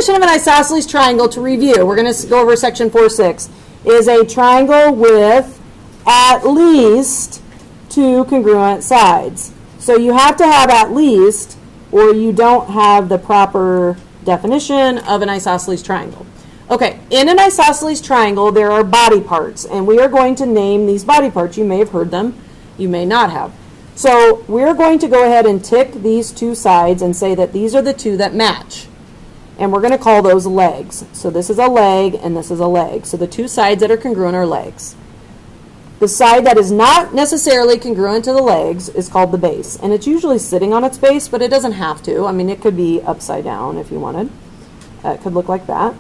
definition of an isosceles triangle, to review, we're going to go over section 4.6, is a triangle with at least two congruent sides. So you have to have at least, or you don't have the proper definition of an isosceles triangle. Okay, in an isosceles triangle, there are body parts, and we are going to name these body parts. You may have heard them, you may not have. So we're going to go ahead and tick these two sides and say that these are the two that match. And we're going to call those legs. So this is a leg and this is a leg. So the two sides that are congruent are legs. The side that is not necessarily congruent to the legs is called the base. And it's usually sitting on its base, but it doesn't have to. I mean, it could be upside down if you wanted. It could look like that.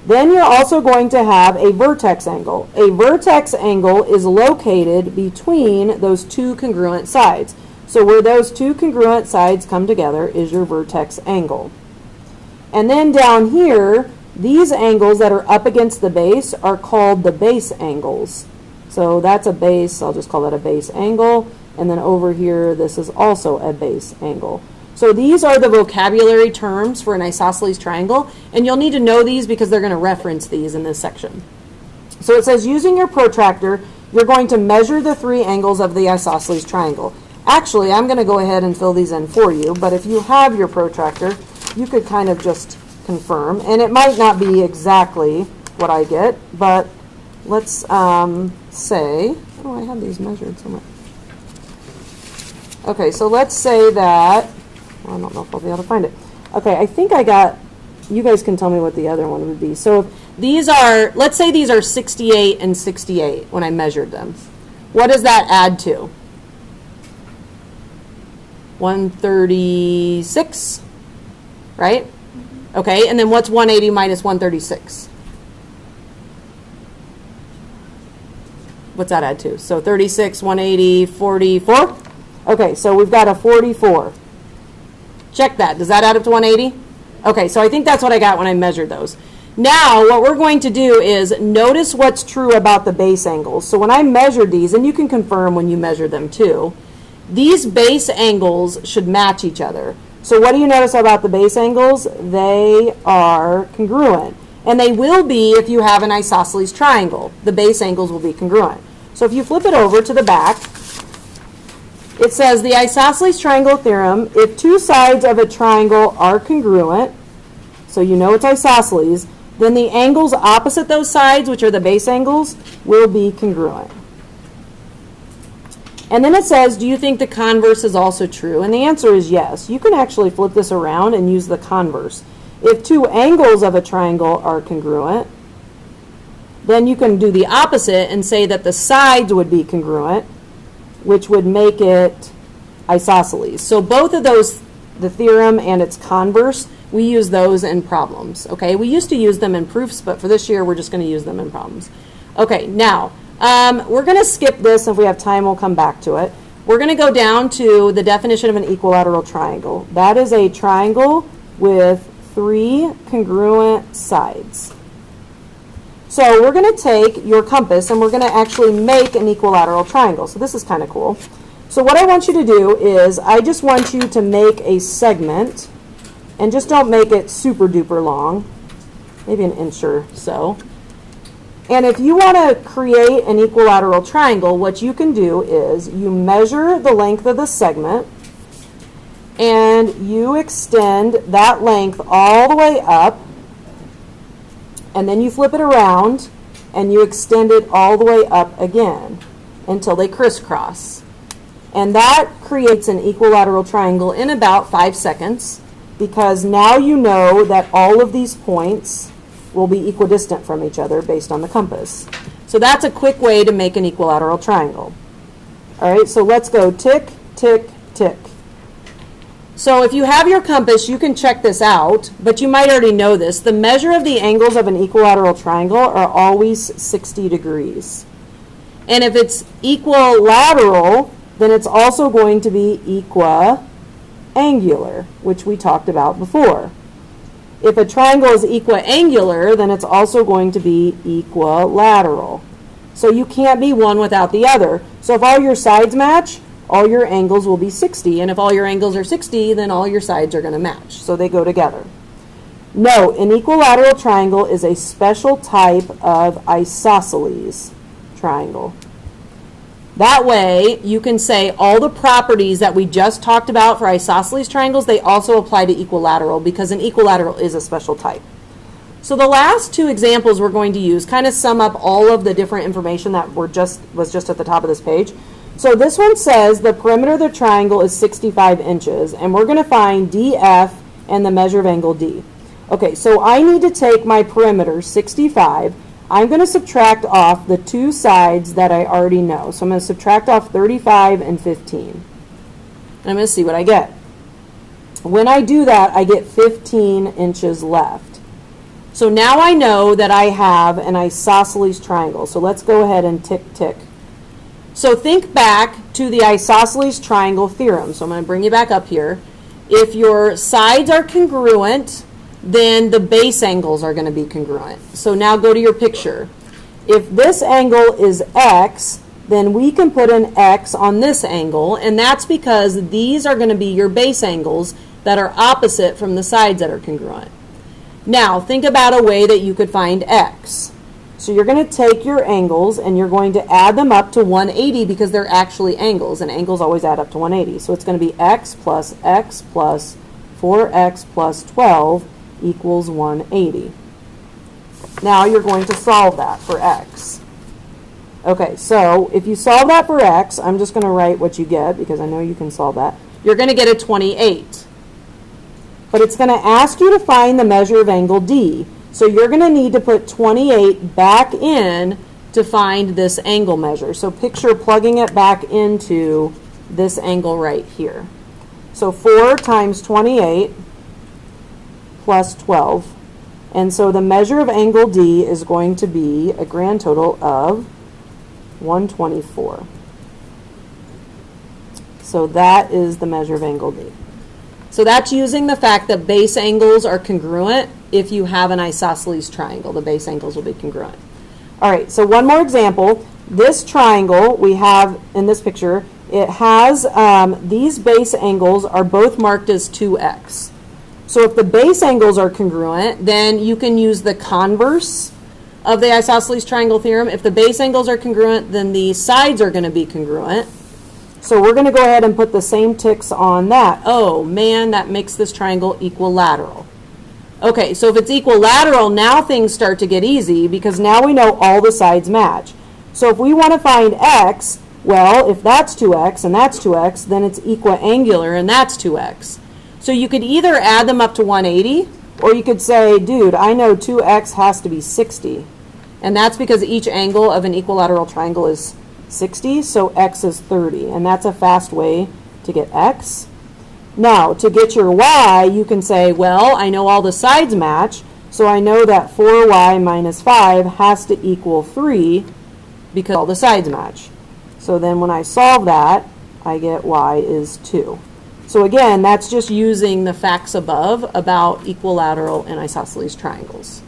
Then you're also going to have a vertex angle. A vertex angle is located between those two congruent sides. So where those two congruent sides come together is your vertex angle. And then down here, these angles that are up against the base are called the base angles. So that's a base, I'll just call that a base angle. And then over here, this is also a base angle. So these are the vocabulary terms for an isosceles triangle, and you'll need to know these because they're going to reference these in this section. So it says, using your protractor, you're going to measure the three angles of the isosceles triangle. Actually, I'm going to go ahead and fill these in for you, but if you have your protractor, you could kind of just confirm. And it might not be exactly what I get, but let's say, oh, I have these measured somewhere. Okay, so let's say that, I don't know if I'll be able to find it. Okay, I think I got, you guys can tell me what the other one would be. So if these are, let's say these are 68 and 68 when I measured them. What does that add to? 136, right? Okay, and then what's 180 minus 136? What's that add to? So 36, 180, 44? Okay, so we've got a 44. Check that. Does that add up to 180? Okay, so I think that's what I got when I measured those. Now, what we're going to do is notice what's true about the base angles. So when I measured these, and you can confirm when you measure them too, these base angles should match each other. So what do you notice about the base angles? They are congruent. And they will be if you have an isosceles triangle. The base angles will be congruent. So if you flip it over to the back, it says the isosceles triangle theorem, if two sides of a triangle are congruent, so you know it's isosceles, then the angles opposite those sides, which are the base angles, will be congruent. And then it says, do you think the converse is also true? And the answer is yes. You can actually flip this around and use the converse. If two angles of a triangle are congruent, then you can do the opposite and say that the sides would be congruent, which would make it isosceles. So both of those, the theorem and its converse, we use those in problems. Okay, we used to use them in proofs, but for this year we're just going to use them in problems. Okay, now we're going to skip this. If we have time, we'll come back to it. We're going to go down to the definition of an equilateral triangle. That is a triangle with three congruent sides. So we're going to take your compass and we're going to actually make an equilateral triangle. So this is kind of cool. So what I want you to do is I just want you to make a segment, and just don't make it super duper long, maybe an inch or so. And if you want to create an equilateral triangle, what you can do is you measure the length of the segment and you extend that length all the way up, and then you flip it around and you extend it all the way up again until they crisscross. And that creates an equilateral triangle in about 5 seconds, because now you know that all of these points will be equidistant from each other based on the compass. So that's a quick way to make an equilateral triangle. All right, so let's go tick, tick, tick. So if you have your compass, you can check this out, but you might already know this. The measure of the angles of an equilateral triangle are always 60 degrees. And if it's equilateral, then it's also going to be equiangular, which we talked about before. If a triangle is equiangular, then it's also going to be equilateral. So you can't be one without the other. So if all your sides match, all your angles will be 60. And if all your angles are 60, then all your sides are going to match. So they go together. Note, an equilateral triangle is a special type of isosceles triangle. That way, you can say all the properties that we just talked about for isosceles triangles, they also apply to equilateral, because an equilateral is a special type. So the last two examples we're going to use kind of sum up all of the different information that was just at the top of this page. So this one says the perimeter of the triangle is 65 inches, and we're going to find DF and the measure of angle D. Okay, so I need to take my perimeter, 65. I'm going to subtract off the two sides that I already know. So I'm going to subtract off 35 and 15. And I'm going to see what I get. When I do that, I get 15 inches left. So now I know that I have an isosceles triangle. So let's go ahead and tick. So think back to the isosceles triangle theorem. So I'm going to bring you back up here. If your sides are congruent, then the base angles are going to be congruent. So now go to your picture. If this angle is x, then we can put an x on this angle, and that's because these are going to be your base angles that are opposite from the sides that are congruent. Now, think about a way that you could find x. So you're going to take your angles and you're going to add them up to 180 because they're actually angles, and angles always add up to 180. So it's going to be x plus 4x plus 12 equals 180. Now you're going to solve that for x. Okay, so if you solve that for x, I'm just going to write what you get because I know you can solve that. You're going to get a 28. But it's going to ask you to find the measure of angle D. So you're going to need to put 28 back in to find this angle measure. So picture plugging it back into this angle right here. So 4 times 28 plus 12. And so the measure of angle D is going to be a grand total of 124. So that is the measure of angle D. So that's using the fact that base angles are congruent. If you have an isosceles triangle, the base angles will be congruent. All right, so one more example. This triangle we have in this picture, it has these base angles are both marked as 2x. So if the base angles are congruent, then you can use the converse of the isosceles triangle theorem. If the base angles are congruent, then the sides are going to be congruent. So we're going to go ahead and put the same ticks on that. Oh man, that makes this triangle equilateral. Okay, so if it's equilateral, now things start to get easy because now we know all the sides match. So if we want to find x, well, if that's 2x and that's 2x, then it's equiangular and that's 2x. So you could either add them up to 180, or you could say, dude, I know 2x has to be 60. And that's because each angle of an equilateral triangle is 60, so x is 30. And that's a fast way to get x. Now, to get your y, you can say, well, I know all the sides match, so I know that 4y minus 5 has to equal 3 because all the sides match. So then when I solve that, I get y is 2. So again, that's just using the facts above about equilateral and isosceles triangles.